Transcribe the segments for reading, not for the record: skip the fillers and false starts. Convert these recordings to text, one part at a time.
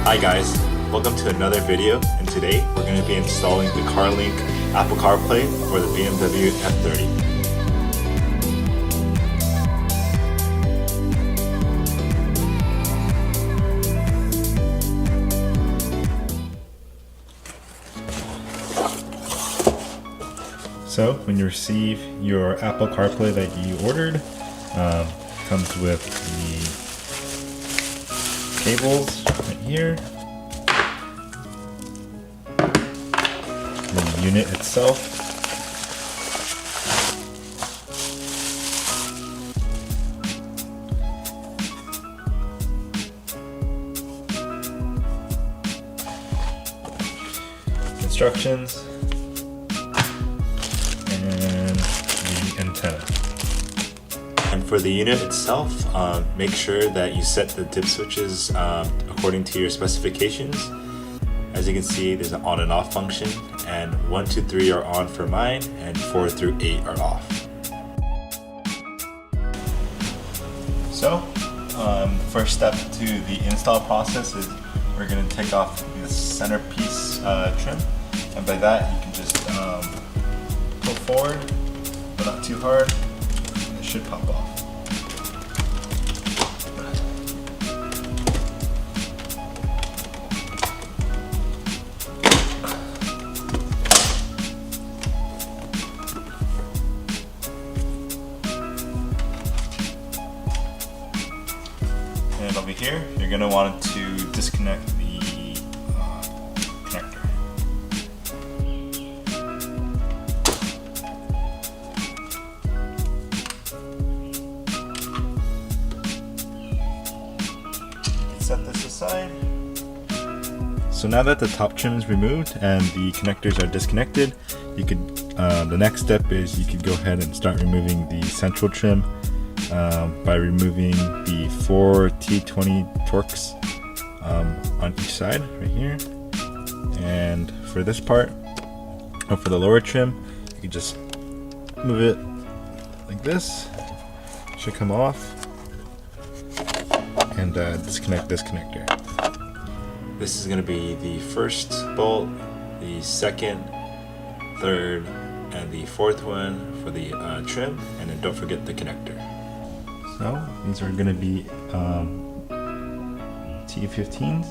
Hi guys, welcome to another video, and today we're going to be installing the CarLink Apple CarPlay for the BMW F30. So when you receive your Apple CarPlay that you ordered, comes with the cables right here, the unit itself, instructions, and the antenna. And for the unit itself, make sure that you set the dip switches according to your specifications. As you can see, there's an on and off function, and 1, 2, 3 are on for mine, and 4 through 8 are off. So, first step to the install process is we're going to take off the centerpiece trim, and by that you can just pull forward, but not too hard, and it should pop off. And over here, you're going to want to disconnect the connector. Set this aside. So now that the top trim is removed and the connectors are disconnected, you could the next step is you could go ahead and start removing the central trim by removing the 4 T20 Torx on each side right here. And for this part, or for the lower trim, you can just move it like this. It should come off. And disconnect this connector. This is going to be the first bolt, the second, third, and the fourth one for the trim, and then don't forget the connector. So these are going to be T15s.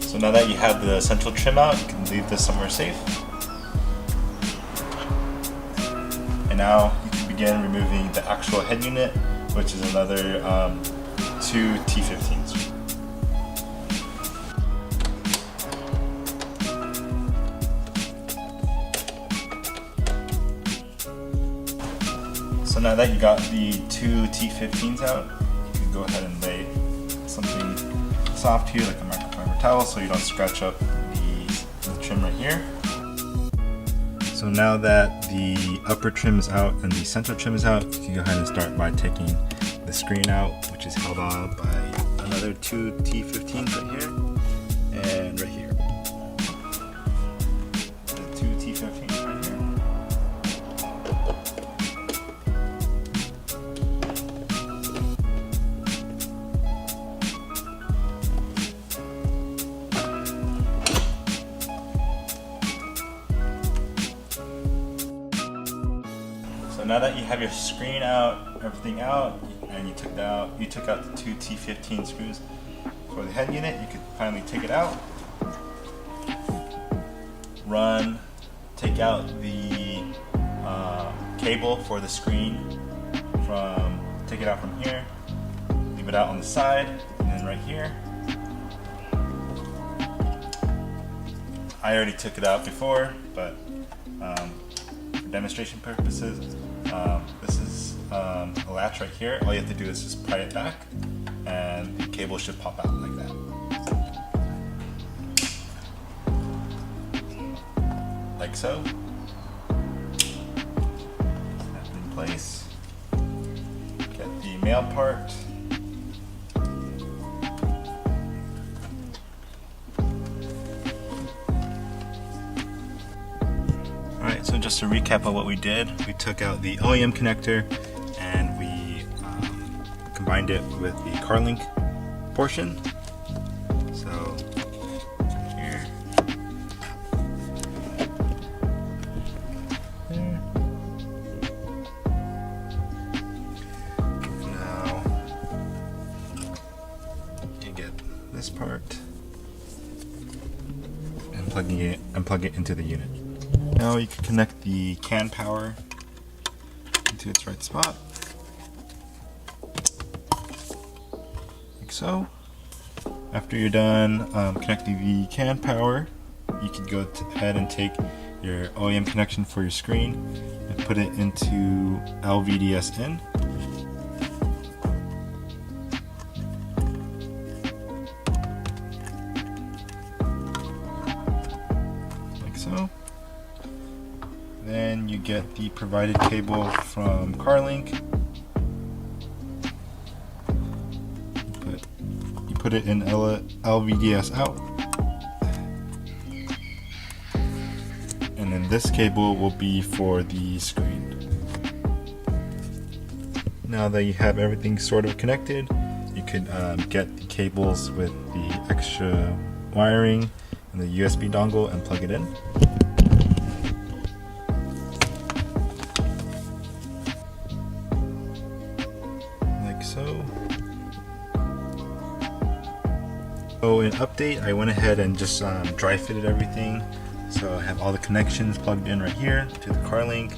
So now that you have the central trim out, you can leave this somewhere safe. And now you can begin removing the actual head unit, which is another 2 T15s. So now that you got the 2 T15s out, you can go ahead and lay something soft here, like a microfiber towel, so you don't scratch up the trim right here. So now that the upper trim is out and the central trim is out, you can go ahead and start by taking the screen out, which is held on by another 2 T15s right here and right here. The 2 T15s right here. So now that you have your screen out, everything out, and you took out the 2 T15 screws for the head unit, you could finally take it out. Take out the cable for the screen take it out from here, leave it out on the side, and then right here. I already took it out before, but for demonstration purposes, this is a latch right here. All you have to do is just pry it back and the cable should pop out like that. Like so. Snap it in place. Get the male part. Alright, so just to recap of what we did, we took out the OEM connector and we combined it with the CarLink portion. So here, there. Now you get this part and plug it into the unit. Now you can connect the CAN power into its right spot, like so. After you're done connecting the CAN power, you can go ahead and take your OEM connection for your screen and put it into LVDS in. Like so. Then you get the provided cable from CarLink. You put it in LVDS out. And then this cable will be for the screen. Now that you have everything sort of connected, you can get the cables with the extra wiring and the USB dongle and plug it in. So in update, I went ahead and just dry fitted everything. So I have all the connections plugged in right here to the CarLink,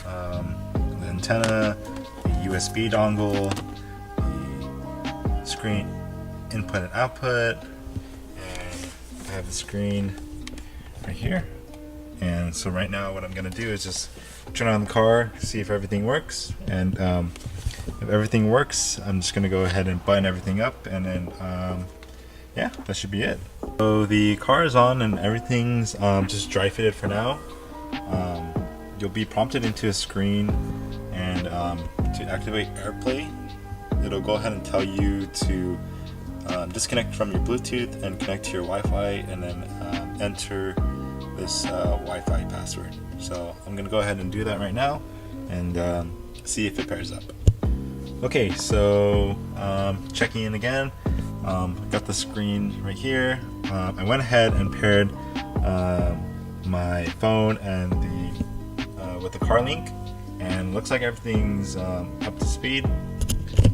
the antenna, the USB dongle, the screen input and output, and I have the screen right here. And so right now what I'm going to do is just turn on the car, see if everything works, and if everything works, I'm just going to go ahead and button everything up, and then yeah, that should be it. So the car is on and everything's just dry fitted for now. You'll be prompted into a screen, and to activate AirPlay, it'll go ahead and tell you to disconnect from your Bluetooth and connect to your Wi-Fi, and then enter this Wi-Fi password. So I'm gonna go ahead and do that right now and see if it pairs up. Okay, so checking in again. Got the screen right here. I went ahead and paired my phone and with the CarLink, and looks like everything's up to speed.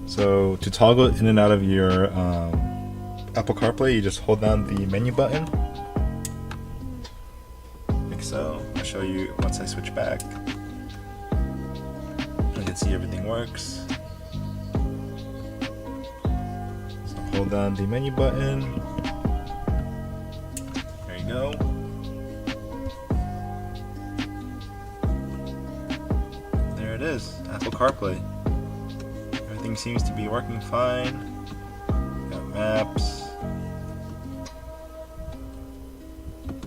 So to toggle in and out of your Apple CarPlay, you just hold down the menu button, like so. I'll show you once I switch back. You can see everything works. Hold down the menu button. There you go. There it is, Apple CarPlay. Everything seems to be working fine. Got maps,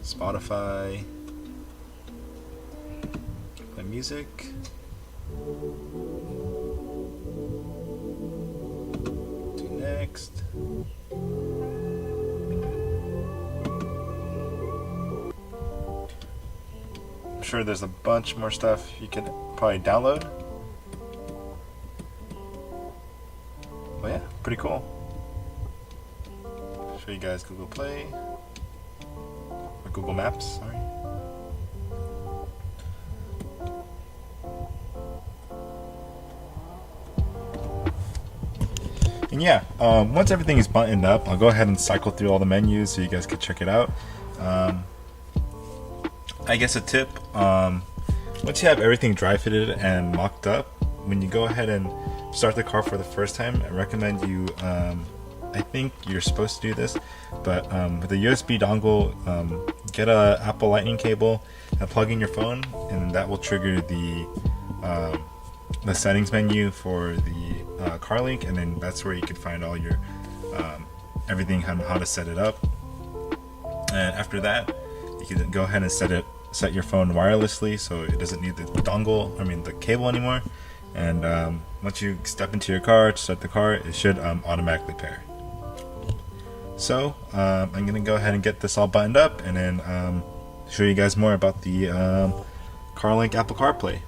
Spotify, play music. Next. I'm sure there's a bunch more stuff you could probably download. But yeah, pretty cool. I'll show you guys Google Play, or Google Maps, sorry. And yeah, once everything is buttoned up, I'll go ahead and cycle through all the menus so you guys can check it out. I guess a tip, once you have everything dry fitted and mocked up, when you go ahead and start the car for the first time, I recommend you, I think you're supposed to do this, but with a USB dongle, get a Apple Lightning cable and plug in your phone, and that will trigger the the settings menu for the CarLink, and then that's where you can find all your everything on how to set it up. And after that, you can go ahead and set your phone wirelessly, so it doesn't need the the cable anymore. And once you step into your car to start the car, it should automatically pair. So I'm gonna go ahead and get this all buttoned up, and then show you guys more about the CarLink Apple CarPlay.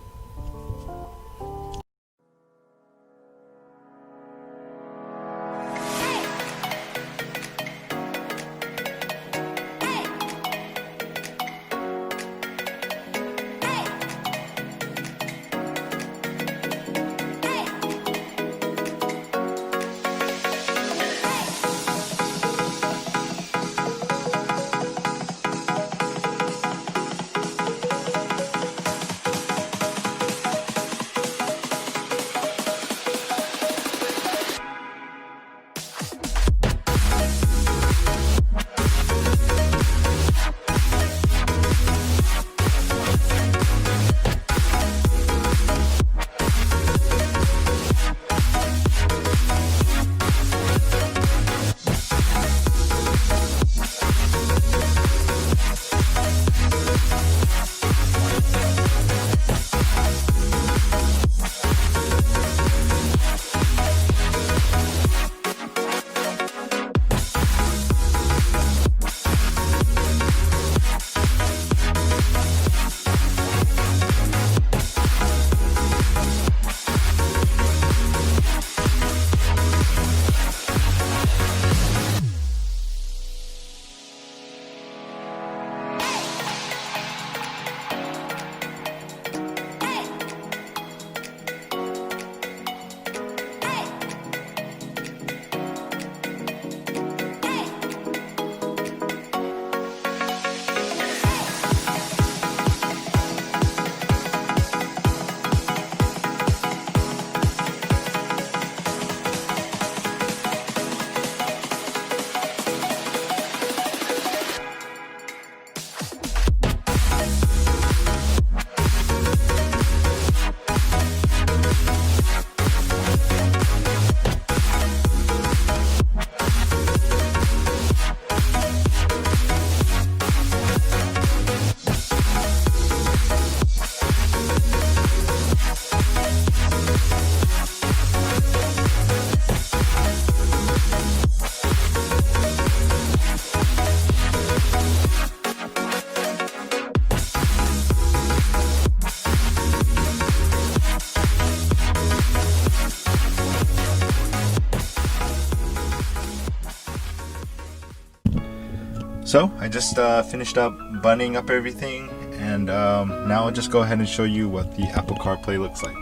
So I just finished up buttoning up everything, and now I'll just go ahead and show you what the Apple CarPlay looks like.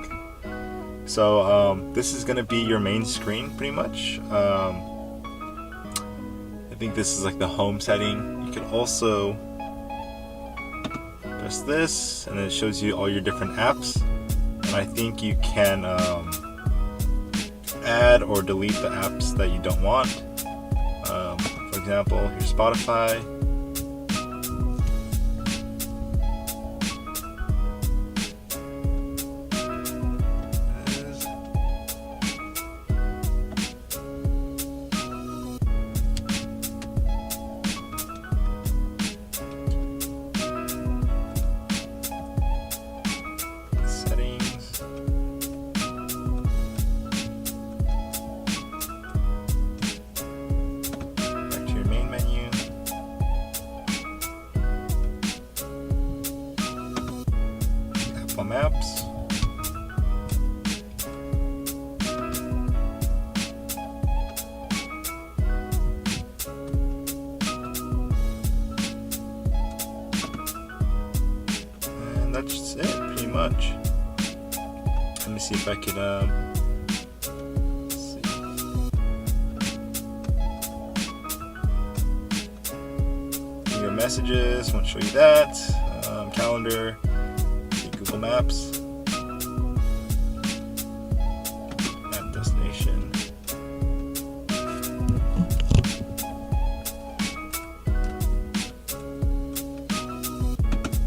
So this is gonna be your main screen pretty much. I think this is like the home setting. You can also press this and it shows you all your different apps, and I think you can add or delete the apps that you don't want. For example, your Spotify. Settings. Maps. And that's it, pretty much. Let me see if I could see. Your messages, won't show you that. Calendar. Google Maps, map destination,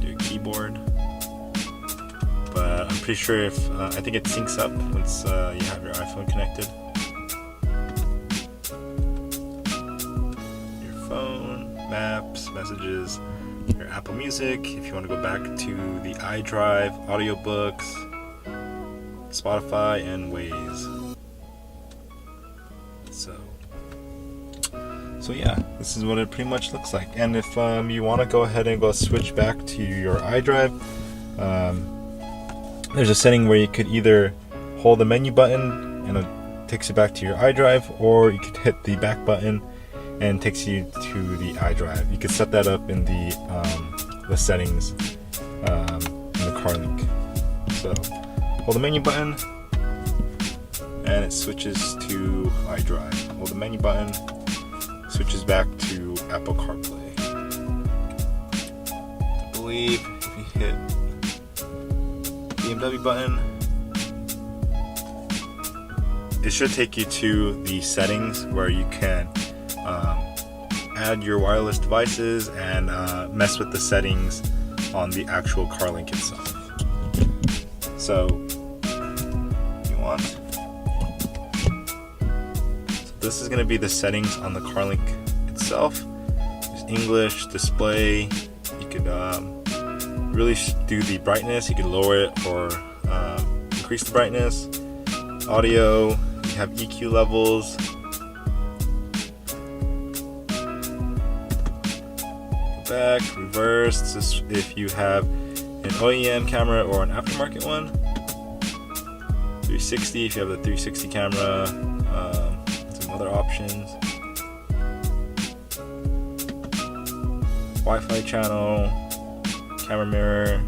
your keyboard, but I'm pretty pretty sure if I think it syncs up once you have your iPhone connected. Your phone, maps, messages, your Apple Music. If you want to go back to the iDrive, audiobooks, Spotify, and Waze. So yeah, this is what it pretty much looks like. And if you want to go ahead and go switch back to your iDrive, there's a setting where you could either hold the menu button and it takes you back to your iDrive, or you could hit the back button and it takes you to the iDrive. You could set that up in the settings in the car link. So hold the menu button and it switches to iDrive. Hold the menu button, switches back to Apple CarPlay. I believe if you hit BMW button, it should take you to the settings where you can add your wireless devices and mess with the settings on the actual car link itself. So you want, this is going to be the settings on the CarLink itself. There's English, display. You could really do the brightness. You could lower it or increase the brightness. Audio. You have EQ levels. Back, reverse. This is if you have an OEM camera or an aftermarket one. 360 if you have the 360 camera. Other options. Wi-Fi channel, camera mirror.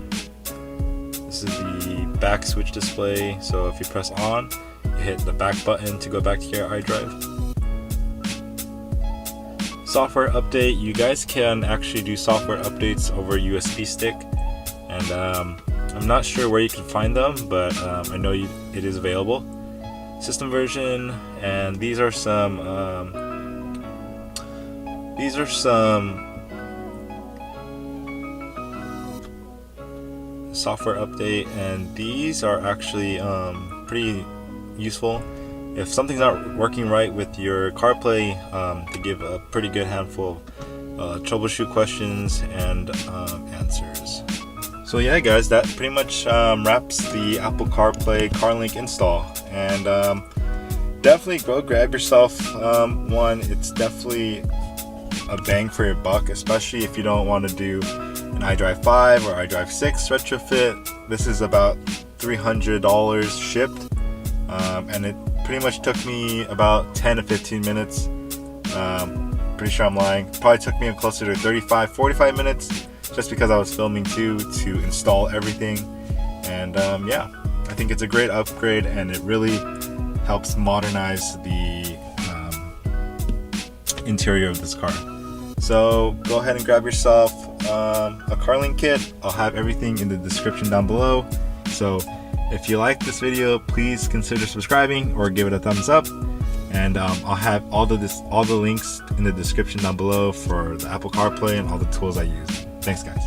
This is the back switch display. So if you press on, you hit the back button to go back to your iDrive. Software update. You guys can actually do software updates over USB stick, and I'm not sure where you can find them, but I know it is available. System version, and these are some software update, and these are actually pretty useful if something's not working right with your CarPlay, to give a pretty good handful of troubleshoot questions and answers. So yeah guys, that pretty much wraps the Apple CarPlay CarLink install. And definitely go grab yourself one. It's definitely a bang for your buck, especially if you don't want to do an iDrive 5 or iDrive 6 retrofit. This is about $300 shipped, and it pretty much took me about 10 to 15 minutes. Pretty sure I'm lying. Probably took me closer to 35-45 minutes, just because I was filming too, to install everything. And yeah, I think it's a great upgrade, and it really helps modernize the interior of this car. So go ahead and grab yourself a CarLink kit. I'll have everything in the description down below. So if you like this video, please consider subscribing or give it a thumbs up. And I'll have all the links in the description down below for the Apple CarPlay and all the tools I use. Thanks guys.